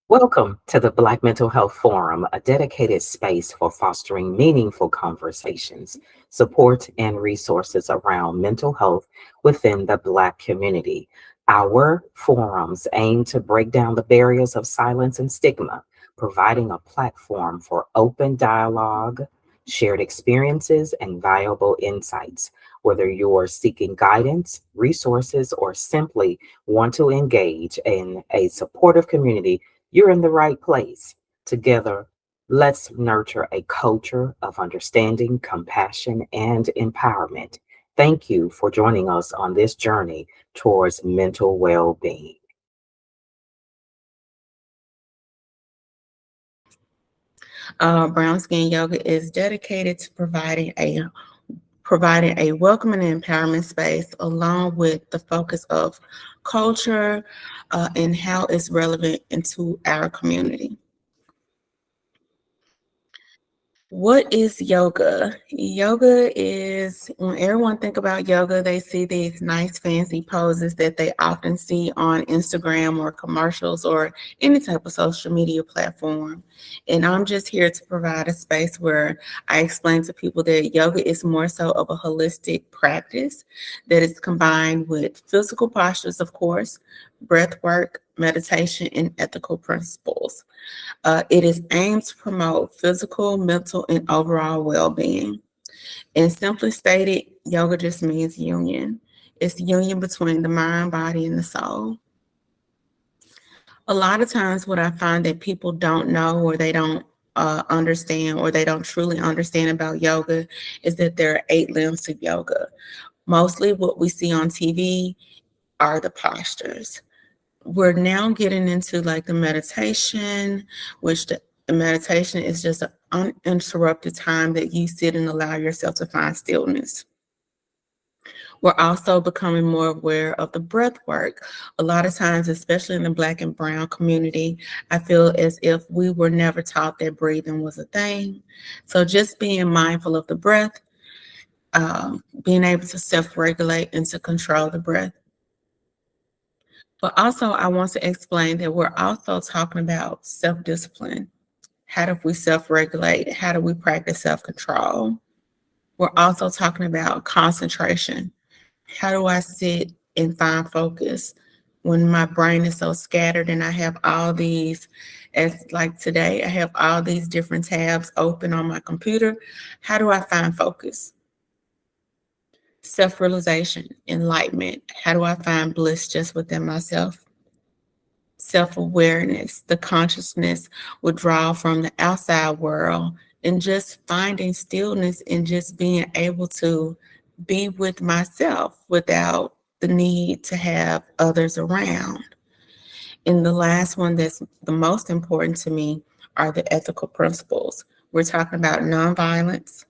Welcome to the Black Mental Health Forum, a dedicated space for fostering meaningful conversations, support, and resources around mental health within the Black community. Our forums aim to break down the barriers of silence and stigma, providing a platform for open dialogue, shared experiences, and valuable insights. Whether you're seeking guidance, resources, or simply want to engage in a supportive community, you're in the right place. Together, let's nurture a culture of understanding, compassion, and empowerment. Thank you for joining us on this journey towards mental well being. Brown Skin Yoga is dedicated to providing a welcoming and empowerment space, along with the focus of culture and how it's relevant into our community. What is yoga? Yoga is, when everyone think about yoga, they see these nice fancy poses that they often see on Instagram or commercials or any type of social media platform. And I'm just here to provide a space where I explain to people that yoga is more so of a holistic practice that is combined with physical postures, of course, breath work, meditation, and ethical principles. It is aimed to promote physical, mental, and overall well being. And simply stated, yoga just means union. It's the union between the mind, body, and the soul. A lot of times, what I find that people don't know or they don't understand or they don't truly understand about yoga is that there are 8 limbs to yoga. Mostly what we see on TV are the postures. We're now getting into like the meditation, which the meditation is just an uninterrupted time that you sit and allow yourself to find stillness. We're also becoming more aware of the breath work. A lot of times, especially in the Black and Brown community, I feel as if we were never taught that breathing was a thing. So just being mindful of the breath, being able to self-regulate and to control the breath. But also, I want to explain that we're also talking about self-discipline. How do we self-regulate? How do we practice self-control? We're also talking about concentration. How do I sit and find focus when my brain is so scattered and I have all these, as like today, I have all these different tabs open on my computer. How do I find focus? Self-realization, enlightenment. How do I find bliss just within myself? Self-awareness, the consciousness withdrawal from the outside world, and just finding stillness and just being able to be with myself without the need to have others around. And the last one that's the most important to me are the ethical principles. We're talking about nonviolence,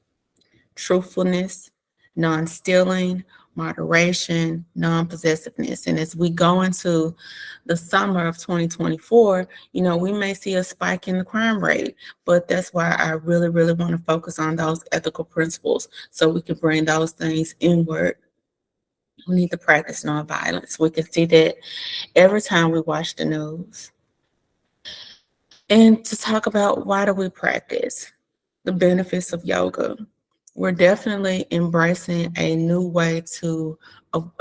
truthfulness, non-stealing, moderation, non-possessiveness. And as we go into the summer of 2024, we may see a spike in the crime rate, but that's why I really, really want to focus on those ethical principles so we can bring those things inward. We need to practice nonviolence. We can see that every time we watch the news. And to talk about why do we practice the benefits of yoga, we're definitely embracing a new way of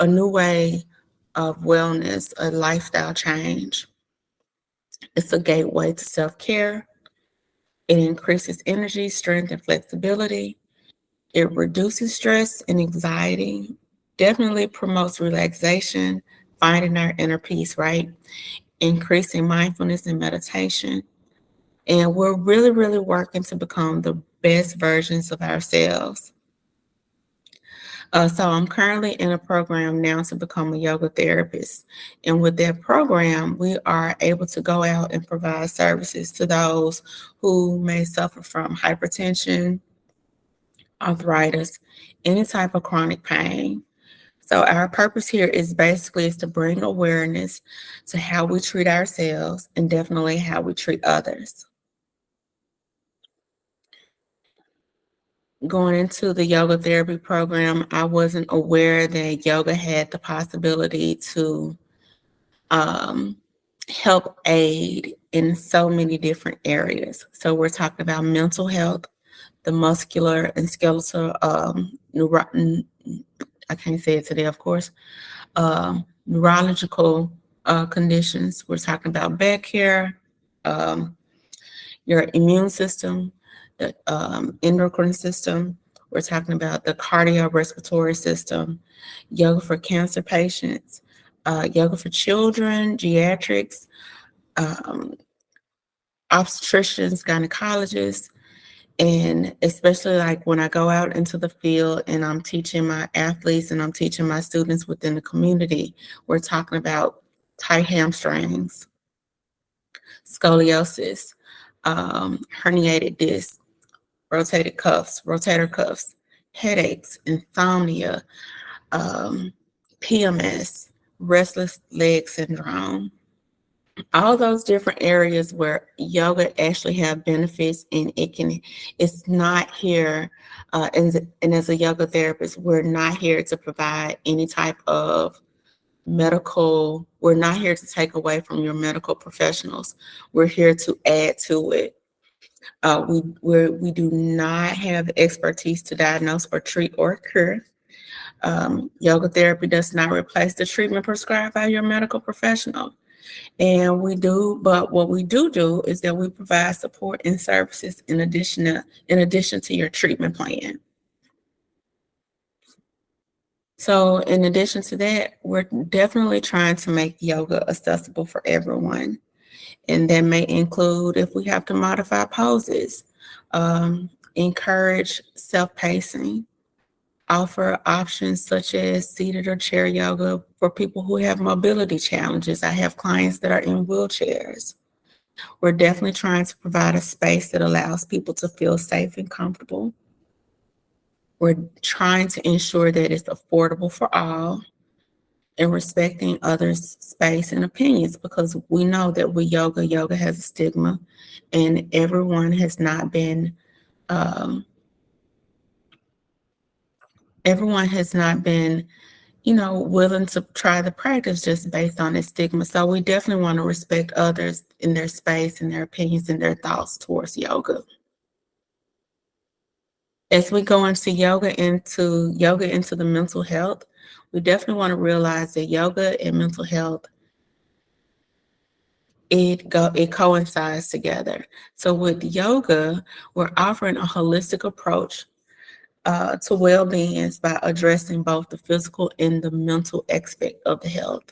wellness, a lifestyle change. It's a gateway to self-care. It increases energy, strength, and flexibility. It reduces stress and anxiety. Definitely promotes relaxation, finding our inner peace, right? Increasing mindfulness and meditation. And we're really, really working to become the best versions of ourselves. So I'm currently in a program now to become a yoga therapist. And with that program, we are able to go out and provide services to those who may suffer from hypertension, arthritis, any type of chronic pain. So our purpose here is to bring awareness to how we treat ourselves and definitely how we treat others. Going into the yoga therapy program, I wasn't aware that yoga had the possibility to help aid in so many different areas. So we're talking about mental health, the muscular and skeletal, I can't say it today, of course, neurological conditions. We're talking about back care, um, your immune system, the endocrine system. We're talking about the cardiorespiratory system, yoga for cancer patients, yoga for children, geriatrics, um, obstetricians, gynecologists, and especially like when I go out into the field and I'm teaching my athletes and I'm teaching my students within the community, we're talking about tight hamstrings, scoliosis, herniated disc, rotator cuffs, headaches, insomnia, um, PMS, restless leg syndrome, all those different areas where yoga actually have benefits, and it's not here, and as a yoga therapist, we're not here to provide any type of we're not here to take away from your medical professionals. We're here to add to it. We do not have the expertise to diagnose or treat or cure. Yoga therapy does not replace the treatment prescribed by your medical professional. And but what we do is that we provide support and services in addition to your treatment plan. So in addition to that, we're definitely trying to make yoga accessible for everyone. And that may include if we have to modify poses, encourage self-pacing, offer options such as seated or chair yoga for people who have mobility challenges. I have clients that are in wheelchairs. We're definitely trying to provide a space that allows people to feel safe and comfortable. We're trying to ensure that it's affordable for all and respecting others' space and opinions, because we know that with yoga has a stigma, and everyone has not been willing to try the practice just based on its stigma. So we definitely want to respect others in their space and their opinions and their thoughts towards yoga. As we go into yoga into the mental health, we definitely want to realize that yoga and mental health, it coincides together. So with yoga, we're offering a holistic approach to well-being by addressing both the physical and the mental aspect of the health.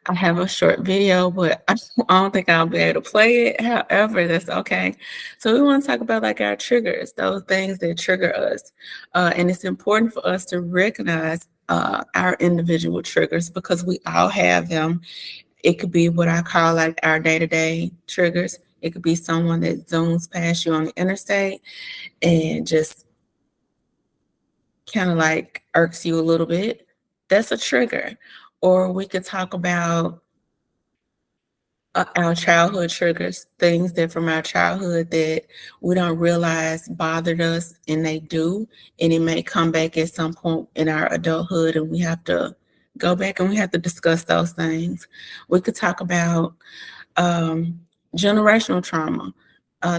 I have a short video, but I don't think I'll be able to play it. However, that's okay. So we want to talk about like our triggers, those things that trigger us. And it's important for us to recognize our individual triggers, because we all have them. It could be what I call like our day-to-day triggers. It could be someone that zooms past you on the interstate and just kind of like irks you a little bit. That's a trigger. Or we could talk about our childhood triggers, things that from our childhood that we don't realize bothered us, and they do, and it may come back at some point in our adulthood, and we have to go back and we have to discuss those things. We could talk about generational trauma,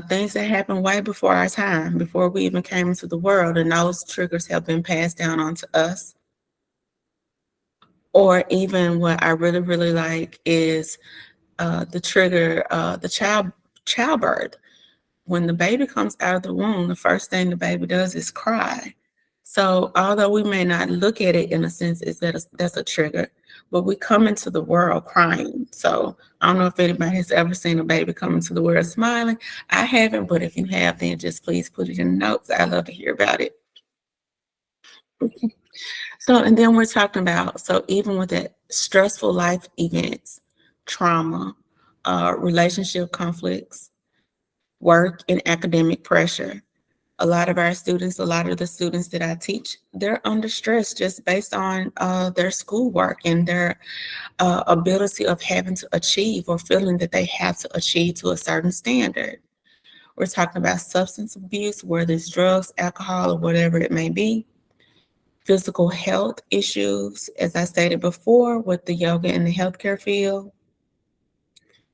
things that happened way before our time, before we even came into the world, and those triggers have been passed down onto us. Or even what I really, really like is the trigger, the childbirth. When the baby comes out of the womb, the first thing the baby does is cry. So although we may not look at it in a sense as that's a trigger, but we come into the world crying. So I don't know if anybody has ever seen a baby come into the world smiling. I haven't, but if you have, then just please put it in the notes. I'd love to hear about it. So, and then we're talking about, so even with that, stressful life events, trauma, relationship conflicts, work and academic pressure. A lot of the students that I teach, they're under stress just based on their schoolwork and their ability of having to achieve or feeling that they have to achieve to a certain standard. We're talking about substance abuse, whether it's drugs, alcohol, or whatever it may be. Physical health issues, as I stated before, with the yoga and the healthcare field.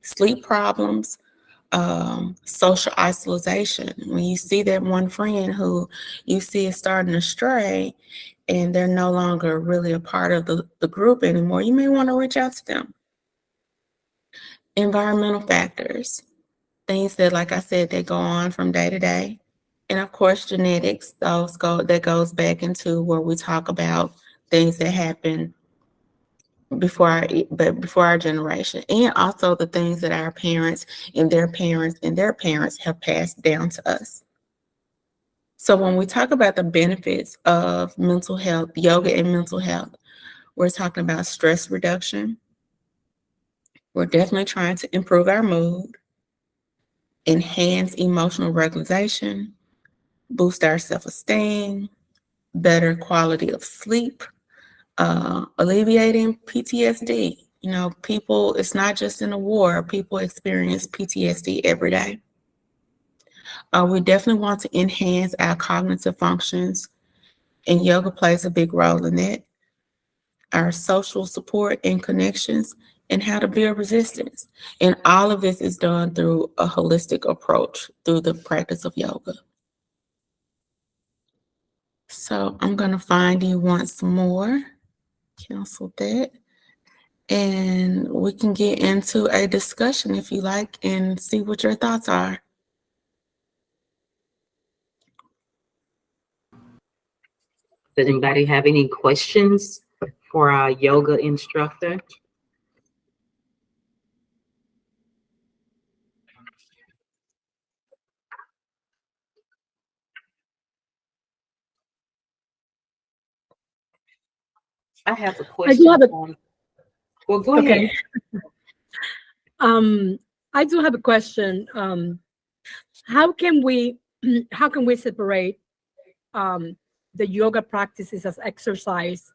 sleep problems, social isolation. When you see that one friend who you see is starting to stray and they're no longer really a part of the group anymore, you may want to reach out to them. Environmental factors, things that, like I said, they go on from day to day. And of course, genetics, that goes back into where we talk about things that happen before our generation, and also the things that our parents and their parents and their parents have passed down to us. So when we talk about the benefits of mental health, yoga and mental health, we're talking about stress reduction. We're definitely trying to improve our mood, enhance emotional regulation, boost our self-esteem, better quality of sleep, alleviating PTSD. You know, people, it's not just in a war, people experience PTSD every day. We definitely want to enhance our cognitive functions, and yoga plays a big role in that. Our social support and connections, and how to build resistance. And all of this is done through a holistic approach through the practice of yoga. So I'm going to find you once more, cancel that, and we can get into a discussion if you like and see what your thoughts are. Does anybody have any questions for our yoga instructor? I have a I do question have a on. Well, go okay. ahead. I do have a question. How can we how can we separate um, the yoga practices as exercise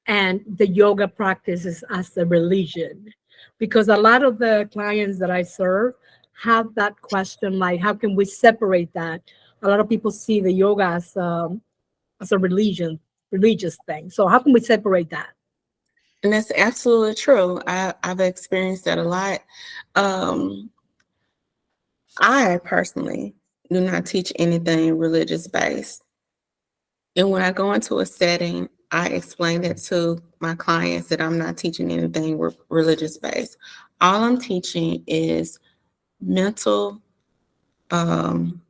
and the yoga practices as a religion? Because a lot of the clients that I serve have that question, like how can we separate that? A lot of people see the yoga as a religious thing. So how can we separate that? And that's absolutely true. I've experienced that a lot. I personally do not teach anything religious based. And when I go into a setting, I explain that to my clients that I'm not teaching anything religious based. All I'm teaching is mental, um,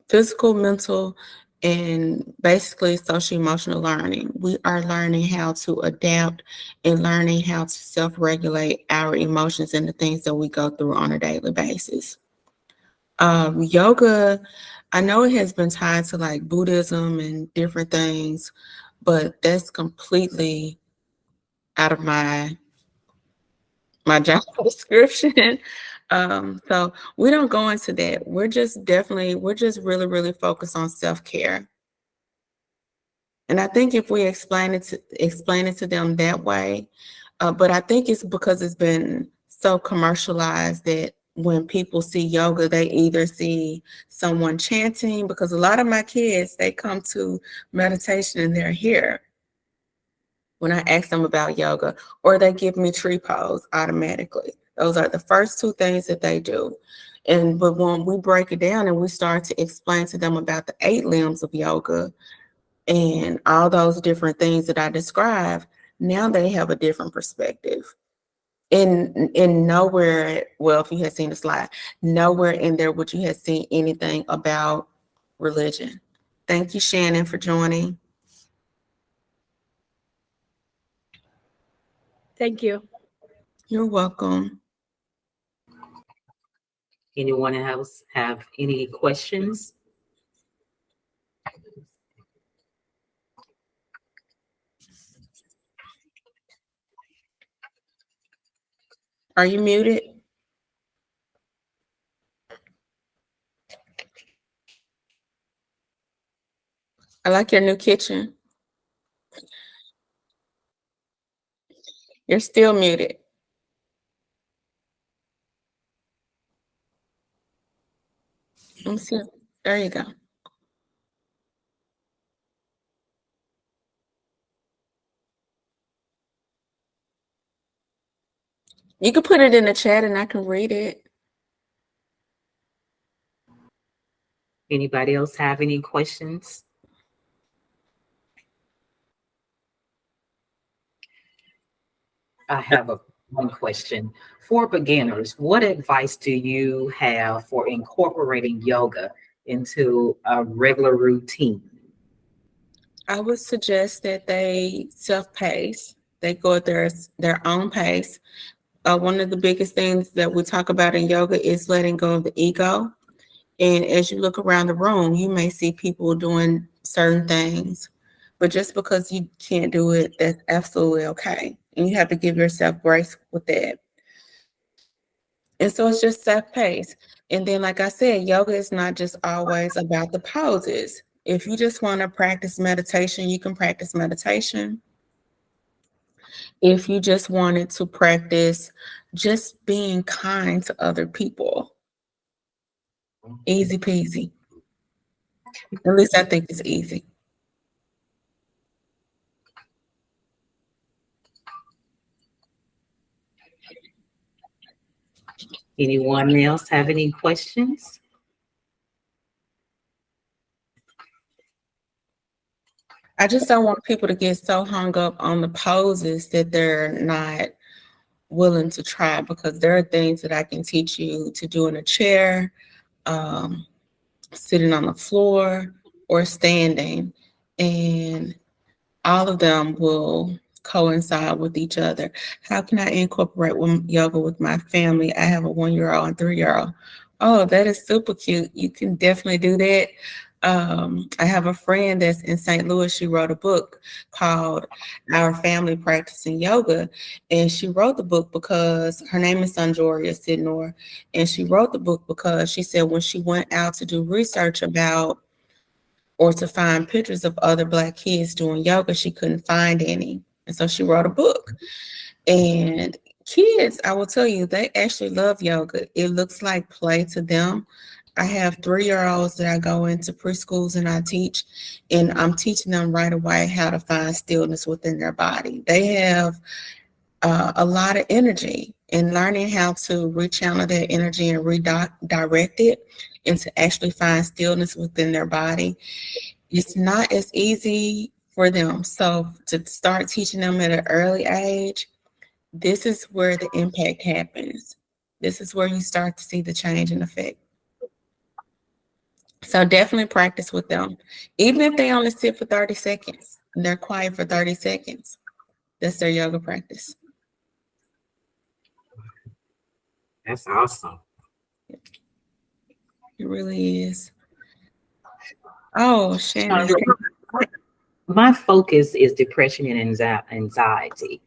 physical, mental, and basically social emotional learning. We are learning how to adapt and learning how to self regulate our emotions and the things that we go through on a daily basis. Yoga, I know it has been tied to like Buddhism and different things, but that's completely out of my job description. So we don't go into that. We're just really, really focused on self-care. And I think if we explain it to them that way, but I think it's because it's been so commercialized that when people see yoga, they either see someone chanting, because a lot of my kids, they come to meditation and they're here when I ask them about yoga, or they give me tree pose automatically. Those are the first two things that they do. But when we break it down and we start to explain to them about the 8 limbs of yoga and all those different things that I described, now they have a different perspective. In nowhere, well, if you had seen the slide, nowhere in there would you have seen anything about religion. Thank you, Shannon, for joining. Thank you. You're welcome. Anyone else have any questions? Are you muted? I like your new kitchen. You're still muted. Let me see. There you go. You can put it in the chat and I can read it. Anybody else have any questions? I have one question. For beginners, what advice do you have for incorporating yoga into a regular routine? I would suggest that they self-pace. They go at their own pace. One of the biggest things that we talk about in yoga is letting go of the ego. And as you look around the room, you may see people doing certain things, but just because you can't do it, that's absolutely okay. And you have to give yourself grace with that. And so it's just self-paced. And then, like I said, yoga is not just always about the poses. If you just want to practice meditation, you can practice meditation. If you just wanted to practice just being kind to other people, easy peasy. At least I think it's easy. Anyone else have any questions? I just don't want people to get so hung up on the poses that they're not willing to try, because there are things that I can teach you to do in a chair, sitting on the floor, or standing, and all of them will coincide with each other. How can I incorporate yoga with my family? I have a 1-year-old and 3-year-old. Oh, that is super cute. You can definitely do that. I have a friend that's in St. Louis. She wrote a book called Our Family Practicing Yoga. And she wrote the book because her name is Sanjoria Sidnor. And she wrote the book because she said when she went out to do research about or to find pictures of other Black kids doing yoga, she couldn't find any. And so she wrote a book. And kids, I will tell you, they actually love yoga. It looks like play to them. I have 3-year-olds that I go into preschools and I teach, and I'm teaching them right away how to find stillness within their body. They have a lot of energy, and learning how to rechannel that energy and redirect it and to actually find stillness within their body, it's not as easy for them. So to start teaching them at an early age, this is where the impact happens. This is where you start to see the change and effect. So definitely practice with them. Even if they only sit for 30 seconds, and they're quiet for 30 seconds, that's their yoga practice. That's awesome. It really is. Oh, Shannon. My focus is depression and anxiety.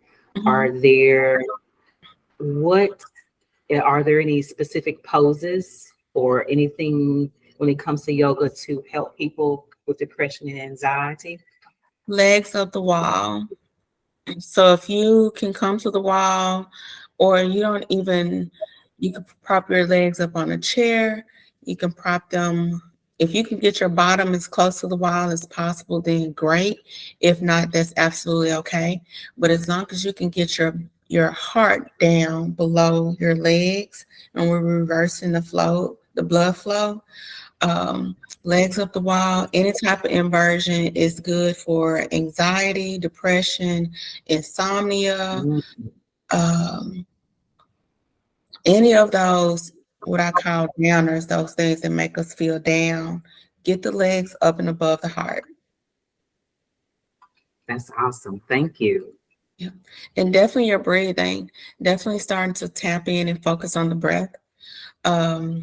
Are there any specific poses or anything when it comes to yoga to help people with depression and anxiety? Legs up the wall. So if you can come to the wall, or you can prop your legs up on a chair. You can prop them. If you can get your bottom as close to the wall as possible, then great. If not, that's absolutely okay. But as long as you can get your heart down below your legs, and we're reversing the blood flow, legs up the wall, any type of inversion is good for anxiety, depression, insomnia, any of those, what I call downers, those things that make us feel down. Get the legs up and above the heart. That's awesome. Thank you. Yeah. And definitely your breathing, definitely starting to tap in and focus on the breath. I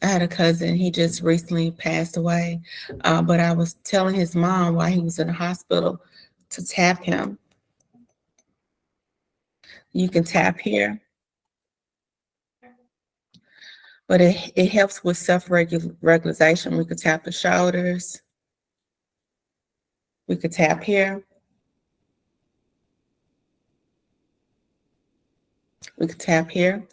had a cousin, he just recently passed away, but I was telling his mom while he was in the hospital to tap him. You can tap here, but it helps with self-regulation. We could tap the shoulders. We could tap here. We could tap here.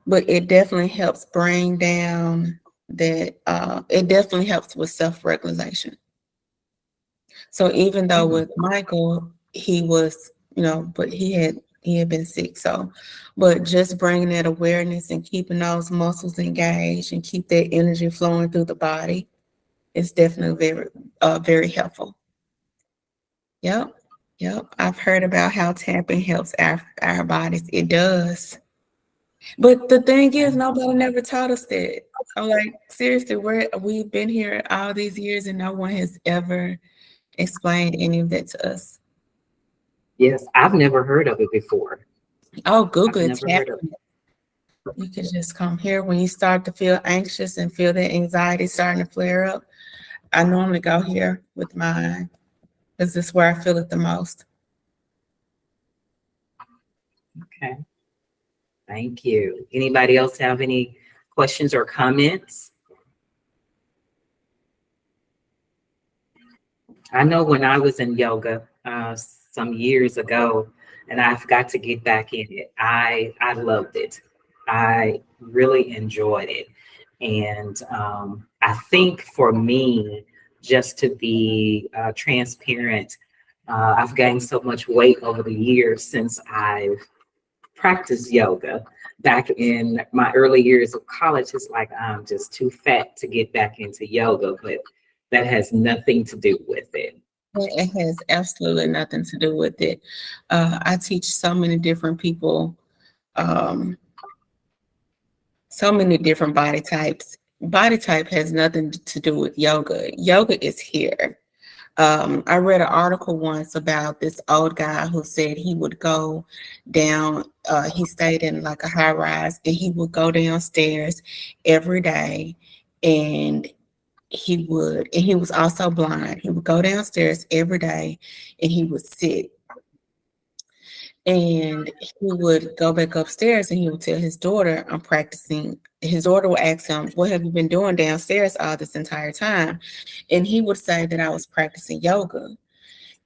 But it definitely helps bring down that, it definitely helps with self-regulation. So even though with Michael, he was, but he He had been sick. So, but just bringing that awareness and keeping those muscles engaged and keep that energy flowing through the body is definitely very helpful. Yep. Yep. I've heard about how tapping helps our bodies. It does. But the thing is, nobody never taught us that. I'm like, seriously, we've been here all these years and no one has ever explained any of that to us. Yes, I've never heard of it before. Oh, Google I've it. never heard of it. You can just come here when you start to feel anxious and feel that anxiety starting to flare up. I normally go here with mine because this is where I feel it the most. Okay. Thank you. Anybody else have any questions or comments? I know when I was in yoga some years ago, and I've got to get back in it, I loved it. I really enjoyed it. And I think for me, just to be transparent, I've gained so much weight over the years since I've practiced yoga. Back in my early years of college, it's like I'm just too fat to get back into yoga, but that has nothing to do with it. It has absolutely nothing to do with it. I teach so many different people, so many different body types. Body type has nothing to do with yoga. Yoga is here. I read an article once about this old guy who said he would go down, he stayed in like a high rise, and he would go downstairs every day, and he was also blind. He would go downstairs every day and he would sit. And he would go back upstairs and he would tell his daughter, I'm practicing. His daughter would ask him, what have you been doing downstairs all this entire time? And he would say that I was practicing yoga.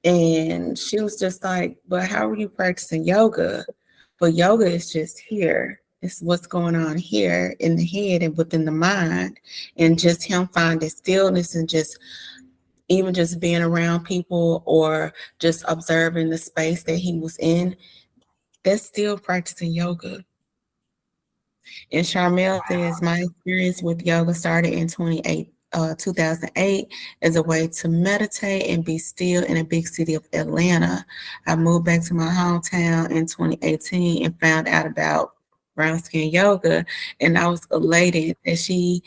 And she was just like, but how are you practicing yoga? But yoga is just here. It's what's going on here in the head and within the mind. And just him finding stillness and just even just being around people or just observing the space that he was in, that's still practicing yoga. And Charmel says, my experience with yoga started in 2008 as a way to meditate and be still in a big city of Atlanta. I moved back to my hometown in 2018 and found out about BRWNSKN Yoga, and I was elated that she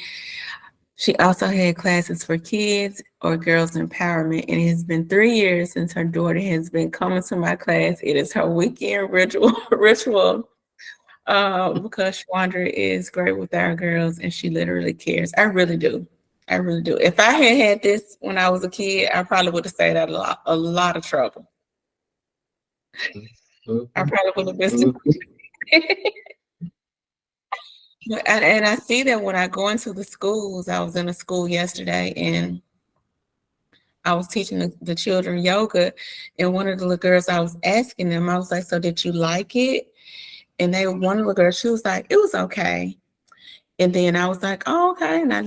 also had classes for kids or girls empowerment, and it has been 3 years since her daughter has been coming to my class. It is her weekend ritual because Shawandra is great with our girls and she literally cares. I really do. If I had this when I was a kid, I probably would have stayed out a lot of trouble. I probably would have been And I see that when I go into the schools. I was in a school yesterday and I was teaching the children yoga, and one of the little girls, I was asking them, I was like, so did you like it? And one of the girls, she was like, it was okay. And then I was like, oh, okay. And I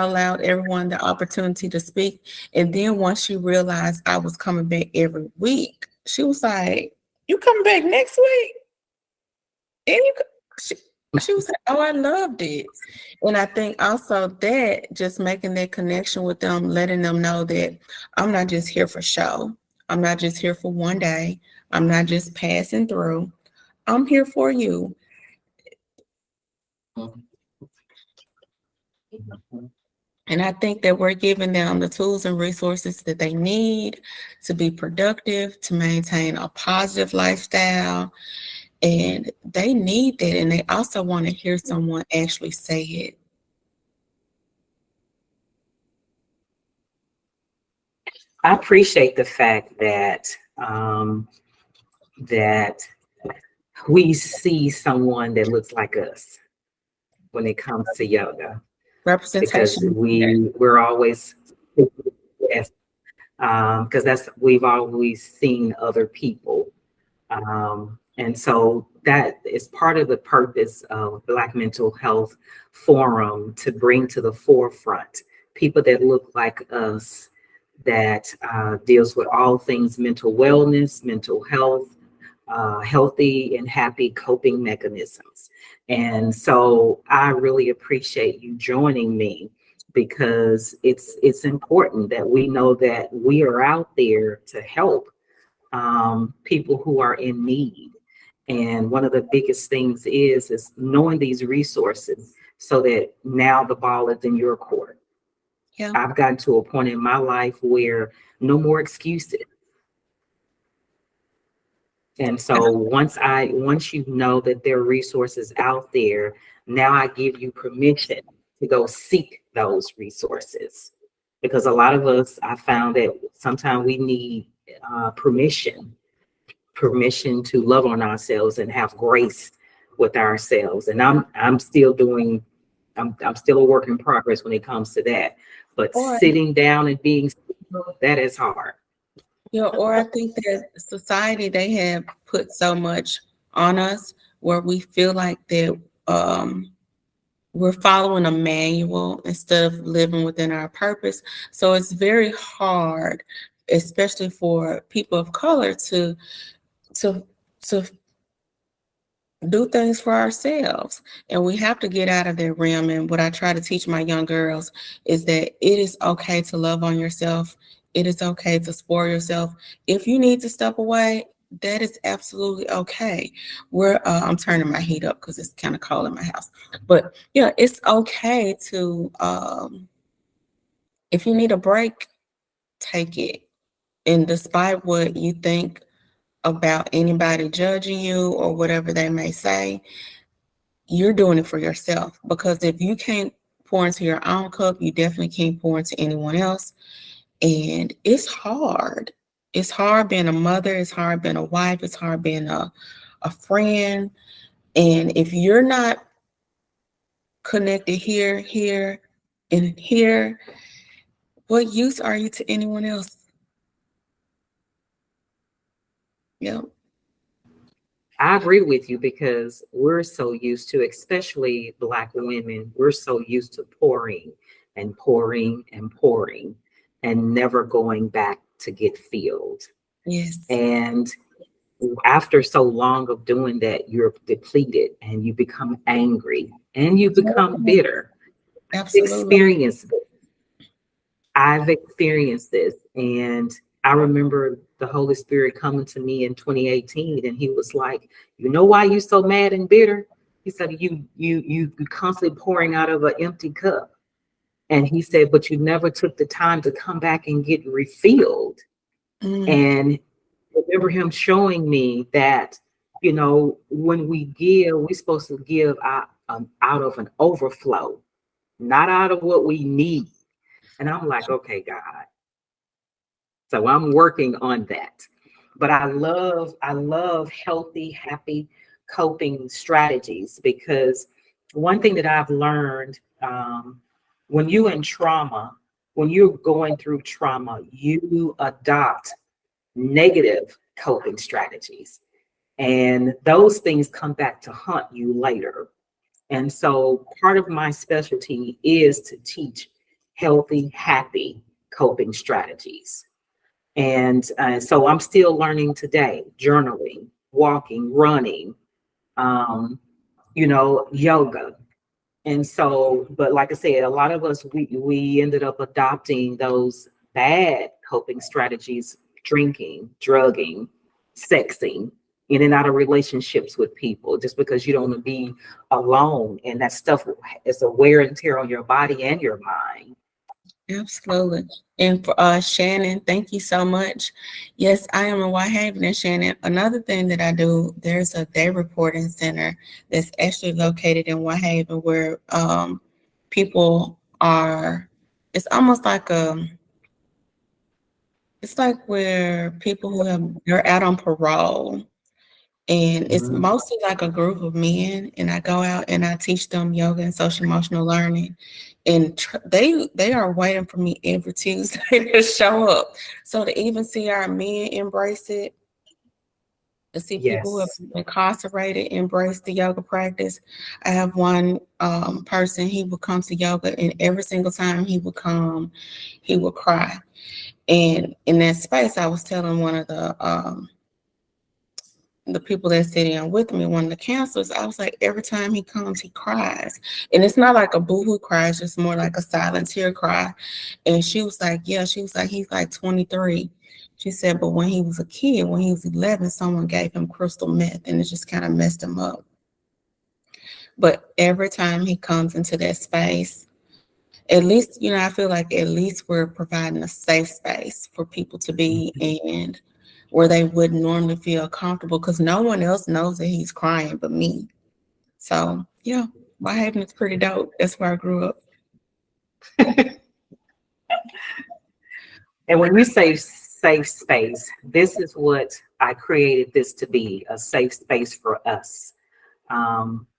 allowed everyone the opportunity to speak. And then once she realized I was coming back every week, she was like, you coming back next week? And she was like, oh, I loved it. And I think also that just making that connection with them, letting them know that I'm not just here for show. I'm not just here for one day. I'm not just passing through. I'm here for you. And I think that we're giving them the tools and resources that they need to be productive, to maintain a positive lifestyle. And they need that. And they also want to hear someone actually say it. I appreciate the fact that that we see someone that looks like us when it comes to yoga. Representation. Because we're always, yes, because we've always seen other people. And so that is part of the purpose of Black Mental Health Forum, to bring to the forefront people that look like us, that deals with all things mental wellness, mental health, healthy and happy coping mechanisms. And so I really appreciate you joining me, because it's important that we know that we are out there to help people who are in need. And one of the biggest things is knowing these resources, so that now the ball is in your court. Yeah. I've gotten to a point in my life where no more excuses. And so once you know that there are resources out there, now I give you permission to go seek those resources. Because a lot of us, I found that sometimes we need permission to love on ourselves and have grace with ourselves. And I'm still a work in progress when it comes to that. But Or, sitting down and being still, that is hard. or I think that society, they have put so much on us where we feel like that we're following a manual instead of living within our purpose. So it's very hard, especially for people of color, to to do things for ourselves. And we have to get out of that realm. And what I try to teach my young girls is that it is okay to love on yourself. It is okay to spoil yourself. If you need to step away, that is absolutely okay. I'm turning my heat up because it's kind of cold in my house. But yeah, it's okay to, if you need a break, take it. And despite what you think about anybody judging you or whatever they may say, you're doing it for yourself. Because if you can't pour into your own cup, you definitely can't pour into anyone else. And it's hard. It's hard being a mother. It's hard being a wife. It's hard being a friend. And if you're not connected here, and here, what use are you to anyone else? Yeah. I agree with you, because we're so used to, especially Black women, we're so used to pouring and pouring and pouring and never going back to get filled. Yes. And after so long of doing that, you're depleted and you become angry and you become bitter. Absolutely. I've experienced this. And I remember the Holy Spirit coming to me in 2018, and he was like, you know why you so mad and bitter? He said, you constantly pouring out of an empty cup. And he said, but you never took the time to come back and get refilled. And I remember him showing me that, when we give, we're supposed to give out of an overflow, not out of what we need. And I'm like, okay, God. So I'm working on that. But I love healthy, happy coping strategies, because one thing that I've learned, when you're in trauma, when you're going through trauma, you adopt negative coping strategies. And those things come back to haunt you later. And so part of my specialty is to teach healthy, happy coping strategies. And so I'm still learning today, journaling, walking, running, yoga. And so, but like I said, a lot of us, we ended up adopting those bad coping strategies: drinking, drugging, sexing, in and out of relationships with people, just because you don't want to be alone. And that stuff is a wear and tear on your body and your mind. Absolutely. And for Shannon, thank you so much. Yes, I am in Whitehaven. And Shannon, another thing that I do, there's a day reporting center that's actually located in Whitehaven, where people are, it's almost like it's like where people they're out on parole. And it's mostly like a group of men, and I go out and I teach them yoga and social emotional learning. And they are waiting for me every Tuesday to show up. So to even see our men embrace it, to see people who have been incarcerated embrace the yoga practice. I have one person, he would come to yoga, and every single time he would come, he would cry. And in that space, I was telling one of the the people that sit in with me, one of the counselors, I was like, every time he comes, he cries. And it's not like a boohoo cry, it's just more like a silent tear cry. And she was like, yeah, she was like, he's like 23. She said, but when he was a kid, when he was 11, someone gave him crystal meth and it just kind of messed him up. But every time he comes into that space, at least, you know, I feel like at least we're providing a safe space for people to be in where they wouldn't normally feel comfortable because no one else knows that he's crying but me. So, yeah, Whitehaven is pretty dope. That's where I grew up. And when you say safe space, this is what I created this to be, a safe space for us.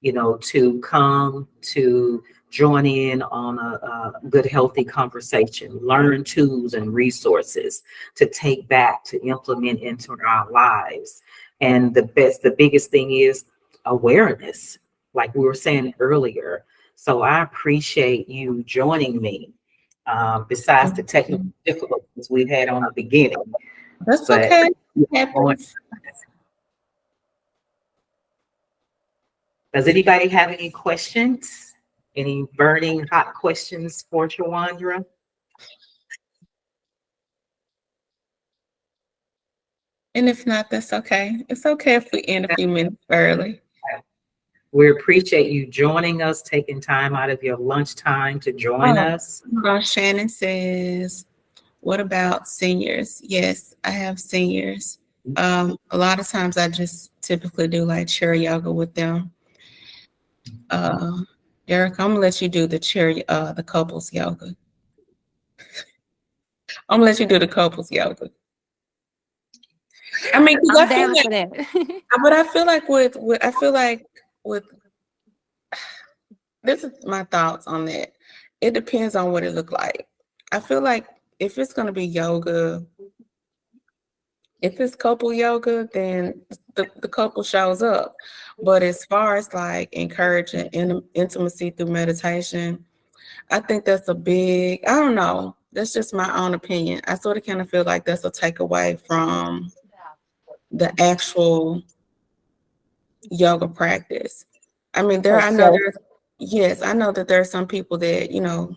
You know, to come to join in on a good, healthy conversation, learn tools and resources to take back, to implement into our lives. And the biggest thing is awareness, like we were saying earlier. So I appreciate you joining me, besides the technical difficulties we've had on the beginning. That's But okay. Happens. does anybody have any questions? Any burning hot questions for Shawandra? And if not, that's okay. It's okay if we end a few minutes early. We appreciate you joining us, taking time out of your lunchtime to join us. Shannon says, what about seniors? Yes, I have seniors. A lot of times I just typically do like chair yoga with them. Derek, I'm gonna let you do the chair, the couples yoga. I'm gonna let you do the couples yoga. I mean, I'm down for that. but I feel like with this is my thoughts on that. It depends on what it look like. I feel like if it's gonna be yoga, if it's couple yoga, then the couple shows up. But as far as like encouraging intimacy through meditation, I think that's a big, I don't know. That's just my own opinion. I sort of kind of feel like that's a takeaway from the actual yoga practice. I mean, I know that there are some people that, you know,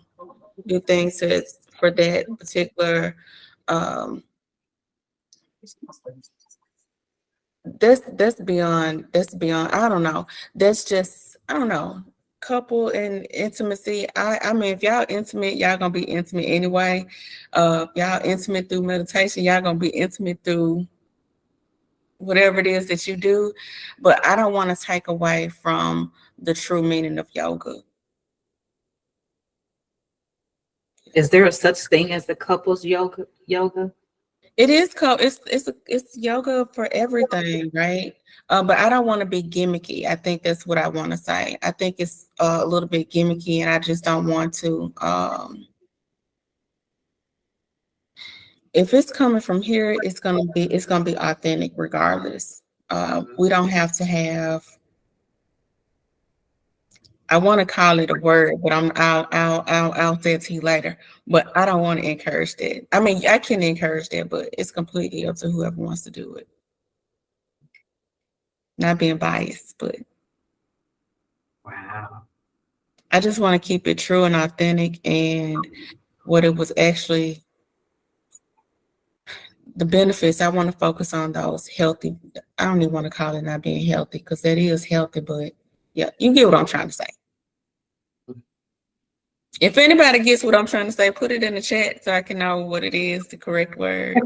do things for that particular that's beyond I don't know. That's just, I don't know, couple and intimacy. I mean, if y'all intimate, y'all gonna be intimate anyway. Y'all intimate through meditation, y'all gonna be intimate through whatever it is that you do. But I don't want to take away from the true meaning of yoga. Is there a such thing as the couples yoga? It is called, it's yoga for everything, right? But I don't want to be gimmicky. I think that's what I want to say. I think it's a little bit gimmicky, and I just don't want to. If it's coming from here, it's gonna be authentic regardless. We don't have to have. I want to call it a word, but I'll say it to you later. But I don't want to encourage that. I mean, I can encourage that, but it's completely up to whoever wants to do it. Not being biased, but Wow. I just want to keep it true and authentic, and what it was actually, the benefits. I want to focus on those healthy. I don't even want to call it not being healthy because that is healthy, but yeah, you get what I'm trying to say. If anybody gets what I'm trying to say, put it in the chat so I can know what it is, the correct word.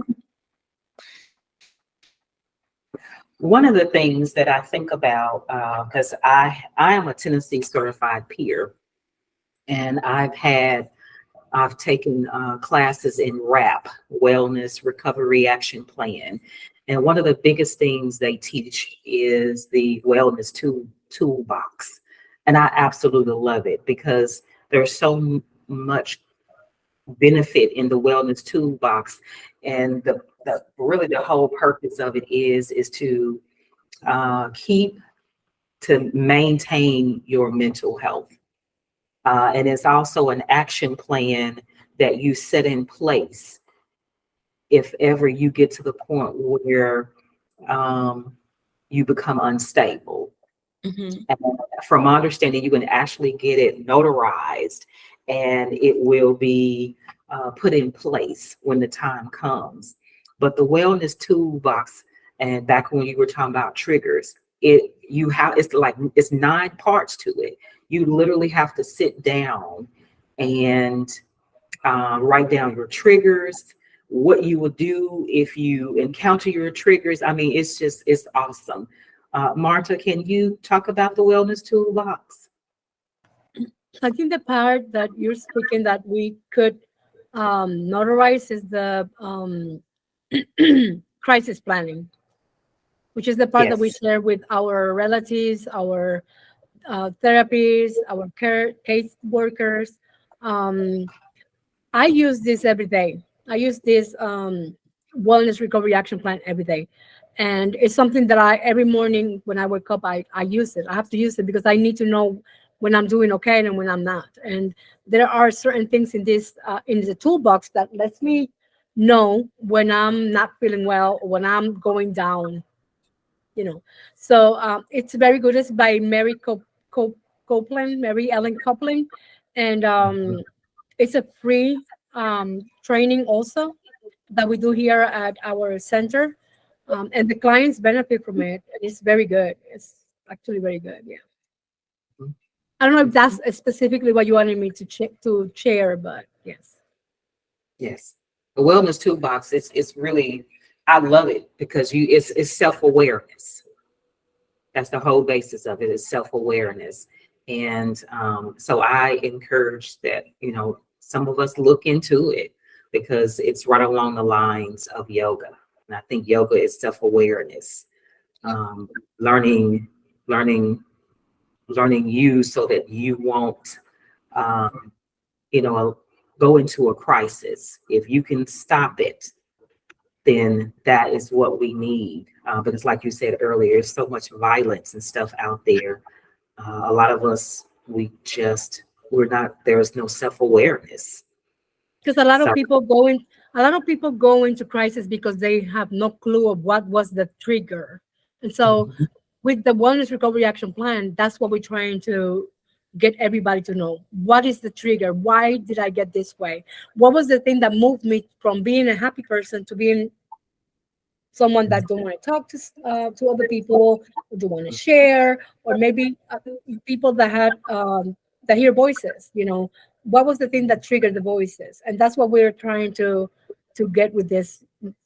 One of the things that I think about, because I am a Tennessee certified peer, and I've taken classes in WRAP, Wellness Recovery Action Plan. And one of the biggest things they teach is the wellness toolbox. And I absolutely love it because there's so much benefit in the wellness toolbox. And really the whole purpose of it is to maintain your mental health. And it's also an action plan that you set in place if ever you get to the point where you become unstable. Mhm. And from my understanding, you can actually get it notarized and it will be put in place when the time comes. But the wellness toolbox, and back when you were talking about triggers, it's 9 parts to it. You literally have to sit down and write down your triggers, what you would do if you encounter your triggers. I mean, it's awesome. Marta, can you talk about the wellness toolbox? I think the part that you're speaking that we could notarize is the crisis planning, which is the part that we Yes. share with our relatives, our therapists, our care case workers. Um, I use this every day. I use this wellness recovery action plan every day. And it's something that every morning when I wake up, I use it. I have to use it because I need to know when I'm doing okay and when I'm not. And there are certain things in the toolbox that lets me know when I'm not feeling well or when I'm going down, you know. So it's very good. It's by Mary Ellen Copeland. And it's a free training also that we do here at our center. And the clients benefit from it. And it's very good. It's actually very good. Yeah. I don't know if that's specifically what you wanted me to share, but yes. Yes. The wellness toolbox, it's really, I love it because it's self-awareness. That's the whole basis of it, is self-awareness. And so I encourage that, some of us look into it because it's right along the lines of yoga. And I think yoga is self-awareness, um, learning, learning, learning you so that you won't, um, you know, go into a crisis. If you can stop it, then that is what we need. Because like you said earlier, there's so much violence and stuff out there. A lot of us, there is no self-awareness. Because a lot of So people go into crisis because they have no clue of what was the trigger. And so mhm, with the wellness recovery action plan, that's what we're trying to get everybody to know. What is the trigger? Why did I get this way? What was the thing that moved me from being a happy person to being someone that don't want to talk to other people, or don't want to share, or maybe people that had that hear voices. What was the thing that triggered the voices? And that's what we're trying to get with this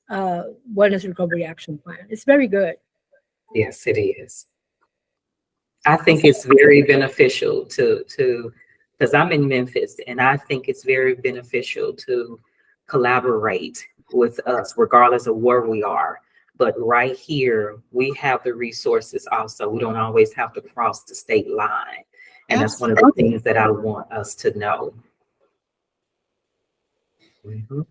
wellness recovery action plan. It's very good. yes, it is. I think it's very beneficial because I'm in Memphis, and I think it's very beneficial to collaborate with us, regardless of where we are. But right here, we have the resources also. We don't always have to cross the state line. And that's one of the things that I want us to know. Mhm.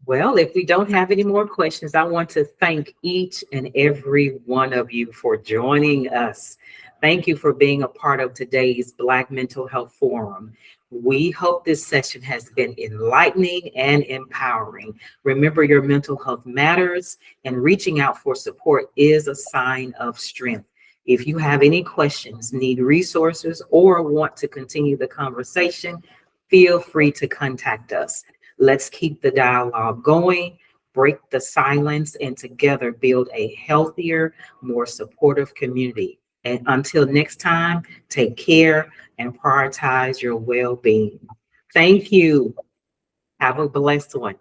Well, if we don't have any more questions, I want to thank each and every one of you for joining us. Thank you for being a part of today's Black Mental Health Forum. We hope this session has been enlightening and empowering. Remember, your mental health matters, and reaching out for support is a sign of strength. If you have any questions, need resources, or want to continue the conversation, feel free to contact us. Let's keep the dialogue going, break the silence, and together build a healthier, more supportive community. And until next time, take care and prioritize your well-being. Thank you. Have a blessed one.